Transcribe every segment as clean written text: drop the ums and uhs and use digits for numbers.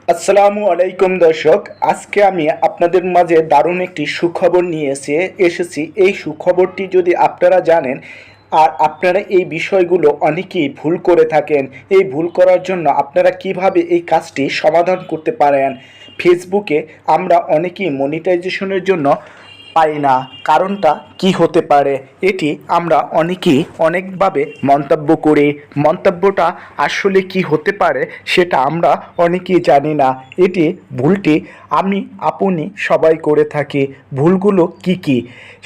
আসসালামু আলাইকুম দর্শক, আজকে আমি আপনাদের মাঝে দারুণ একটি সুখবর নিয়ে এসেছি। এই সুখবরটি যদি আপনারা জানেন আর আপনারা এই বিষয়গুলো অনেকেই ভুল করে থাকেন, এই ভুল করার জন্য আপনারা কিভাবে এই কাজটি সমাধান করতে পারেন। ফেসবুকে আমরা অনেকেই মনিটাইজেশনের জন্য পাই না, কারণটা কি হতে পারে এটি আমরা অনেকেই অনেকভাবে মন্তব্য করি। মন্তব্যটা আসলে কি হতে পারে সেটা আমরা অনেকেই জানি না। এটি ভুলটি আমি আপনি সবাই করে থাকি। ভুলগুলো কি কি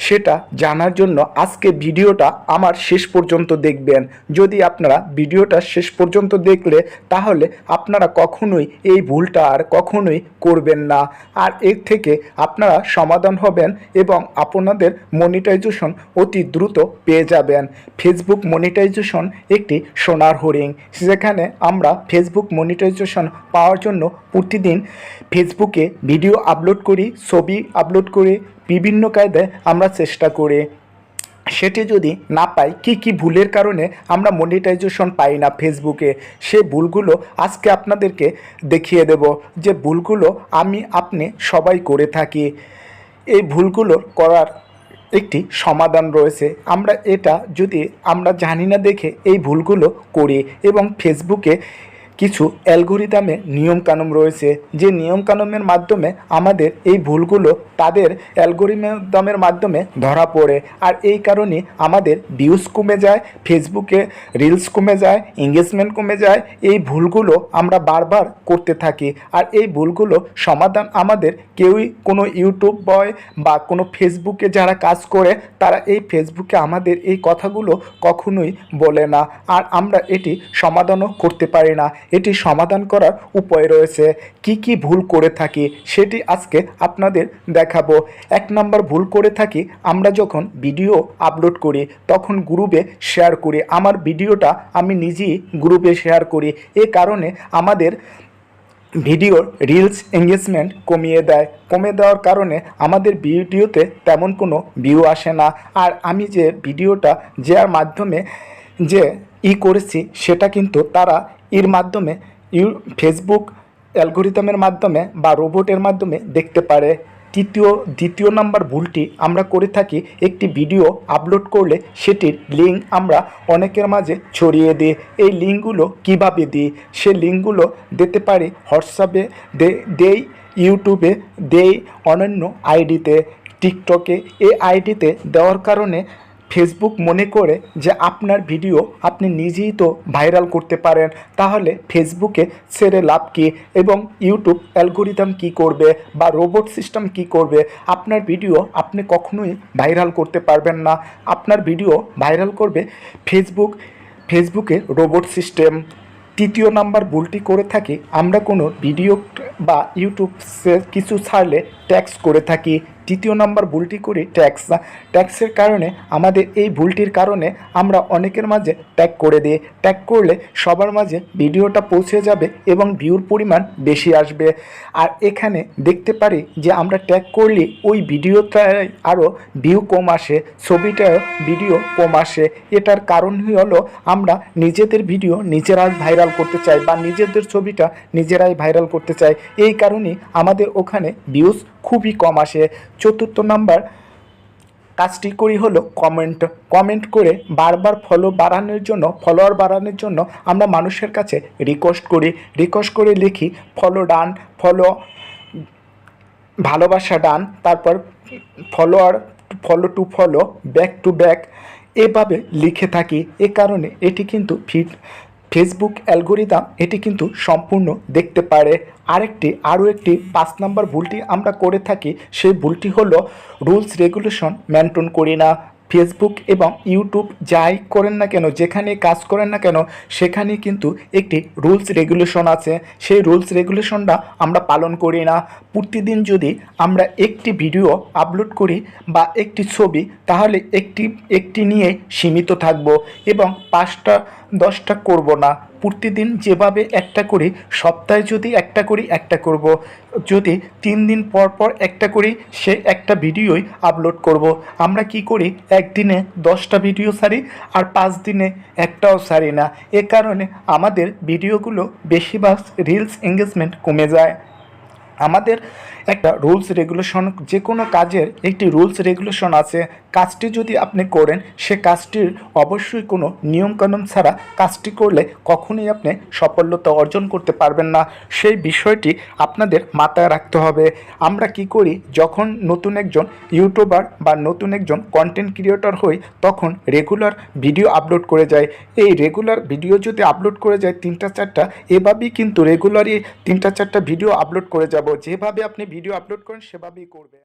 সেটা জানার জন্য আজকে ভিডিওটা আমার শেষ পর্যন্ত দেখবেন। যদি আপনারা ভিডিওটা শেষ পর্যন্ত দেখলে তাহলে আপনারা কখনোই এই ভুলটা আর কখনোই করবেন না, আর এর থেকে আপনারা সমাধান হবেন এবং আপনাদের মনিটাইজেশন অতি দ্রুত পেয়ে যাবেন। ফেসবুক মনিটাইজেশন একটি সোনার হরিণ, যেখানে আমরা ফেসবুক মনিটাইজেশন পাওয়ার জন্য প্রতিদিন ফেসবুকে ভিডিও আপলোড করি, ছবি আপলোড করি, বিভিন্ন কায়দায় আমরা চেষ্টা করি। সেটি যদি না পাই, কি ভুলের কারণে আমরা মনিটাইজেশন পাই না ফেসবুকে, সে ভুলগুলো আজকে আপনাদেরকে দেখিয়ে দেব। যে ভুলগুলো আমি আপনি সবাই করে থাকি, এই ভুলগুলো করার একটি সমাধান রয়েছে। আমরা এটা যদি আমরা জানি না দেখে এই ভুলগুলো করি, এবং ফেসবুকে কিছু অ্যালগোরিদমে নিয়মকানুন রয়েছে, যে নিয়মকানুনের মাধ্যমে আমাদের এই ভুলগুলো তাদের অ্যালগোরিদমের মাধ্যমে ধরা পড়ে, আর এই কারণে আমাদের ভিউজ কমে যায়, ফেসবুকে রিলস কমে যায়, এঙ্গেজমেন্ট কমে যায়। এই ভুলগুলো আমরা বারবার করতে থাকি, আর এই ভুলগুলো সমাধান আমাদের কেউই, কোনো ইউটিউব বয় বা কোনো ফেসবুকে যারা কাজ করে তারা এই ফেসবুকে আমাদের এই কথাগুলো কখনোই বলে না, আর আমরা এটি সমাধানও করতে পারি না। এটি সমাধান করার উপায় রয়েছে। কি ভুল করে থাকি সেটি আজকে আপনাদের দেখাবো। এক নম্বর ভুল করে থাকি, আমরা যখন ভিডিও আপলোড করি তখন গ্রুপে শেয়ার করি। আমার ভিডিওটা আমি নিজেই গ্রুপে শেয়ার করি, এ কারণে আমাদের ভিডিওর রিলস এঙ্গেজমেন্ট কমে দেওয়ার কারণে আমাদের ভিডিওতে তেমন কোনো ভিউ আসে না। আর আমি যে ভিডিওটা যার মাধ্যমে যে করেছি সেটা কিন্তু তারা এর মাধ্যমে ফেসবুক অ্যালগোরিদমের মাধ্যমে বা রোবটের মাধ্যমে দেখতে পারে। দ্বিতীয় নাম্বার ভুলটি আমরা করে থাকি, একটি ভিডিও আপলোড করলে সেটির লিঙ্ক আমরা অনেকের মাঝে ছড়িয়ে দিই। এই লিঙ্কগুলো কিভাবে দিই? সে লিঙ্কগুলো দিতে পারি হোয়াটসঅ্যাপে, দেই ইউটিউবে, দেই অন্যান্য আইডিতে, টিকটকে। এই আইডিতে দেওয়ার কারণে ফেসবুক মনে করে যে আপনার ভিডিও আপনি নিজেই তো ভাইরাল করতে পারেন, তাহলে ফেসবুকে ছেড়ে লাভ কী, এবং ইউটিউব অ্যালগোরিদম কি করবে বা রোবট সিস্টেম কি করবে? আপনার ভিডিও আপনি কখনোই ভাইরাল করতে পারবেন না। আপনার ভিডিও ভাইরাল করবে ফেসবুকে রোবট সিস্টেম। তৃতীয় নাম্বার ভুলটি করে থাকি, আমরা কোনো ভিডিও বা ইউটিউব কিছু ছাড়লে ট্যাক্স করে থাকি। তৃতীয় নাম্বার ভুলটি করি ট্যাক্সের কারণে। আমাদের এই ভুলটির কারণে আমরা অনেকের মাঝে ট্যাগ করে দিই। ট্যাগ করলে সবার মাঝে ভিডিওটা পৌঁছে যাবে এবং ভিউর পরিমাণ বেশি আসবে। আর এখানে দেখতে পারি যে আমরা ট্যাগ করলে ওই ভিডিওটায় আরও ভিউ কম আসে, ছবিটায় ভিডিও কম আসে। এটার কারণ হলো আমরা নিজেদের ভিডিও নিজেরাই ভাইরাল করতে চাই বা নিজেদের ছবিটা নিজেরাই ভাইরাল করতে চাই, এই কারণেই আমাদের ওখানে ভিউজ খুবই কম আসে। চতুর্থ নাম্বার কাজটি করি হলো কমেন্ট করে বারবার ফলোয়ার বাড়ানোর জন্য আমরা মানুষের কাছে রিকোয়েস্ট করে লিখি ফলো ভালোবাসা ডান, তারপর ফলো ব্যাক টু ব্যাক, এভাবে লিখে থাকি। এ কারণে এটি কিন্তু ফেসবুক অ্যালগোরিদম এটি কিন্তু সম্পূর্ণ দেখতে পারে। আরও একটি 5 নম্বর ভুলটি আমরা করে থাকি, সেই ভুলটি হলো রুলস রেগুলেশন মেনটেন করি না। ফেসবুক এবং ইউটিউব যাই করেন না কেন, যেখানে কাজ করেন না কেন, সেখানে কিন্তু একটি রুলস রেগুলেশন আছে। সেই রুলস রেগুলেশনটা আমরা পালন করি না। প্রতিদিন যদি আমরা একটি ভিডিও আপলোড করি বা একটি ছবি, তাহলে একটি নিয়ে সীমিত থাকব, এবং 10টা করব না, প্রতিদিন যেভাবে একটা করি সপ্তাহে যদি একটা করি একটা করব, যদি 3 দিন পর পর একটা করি সে একটা ভিডিওই আপলোড করব। আমরা কি করি, একদিনে 10টা ভিডিও ছাড়ি আর 5 দিনে একটাও ছাড়ি না। এ কারণে আমাদের ভিডিওগুলো বেশিরভাগ রিলস এঙ্গেজমেন্ট কমে যায়। আমাদের একটা রুলস রেগুলেশন, যে কোনো কাজের একটি রুলস রেগুলেশন আছে। কাজটি যদি আপনি করেন সে কাজটির অবশ্যই কোনো নিয়মকানুন ছাড়া কাজটি করলে কখনোই আপনি সফলতা অর্জন করতে পারবেন না। সেই বিষয়টি আপনাদের মাথায় রাখতে হবে। আমরা কি করি, যখন নতুন একজন ইউটিউবার বা নতুন একজন কন্টেন্ট ক্রিয়েটর হই তখন রেগুলার ভিডিও আপলোড করে যায়। এই রেগুলার ভিডিও যদি আপলোড করে যায় 3টা 4টা, এভাবেই কিন্তু রেগুলারই 3টা 4টা ভিডিও আপলোড করে যাব। যেভাবে আপনি ভিডিও আপলোড করেন সেভাবেই করবে।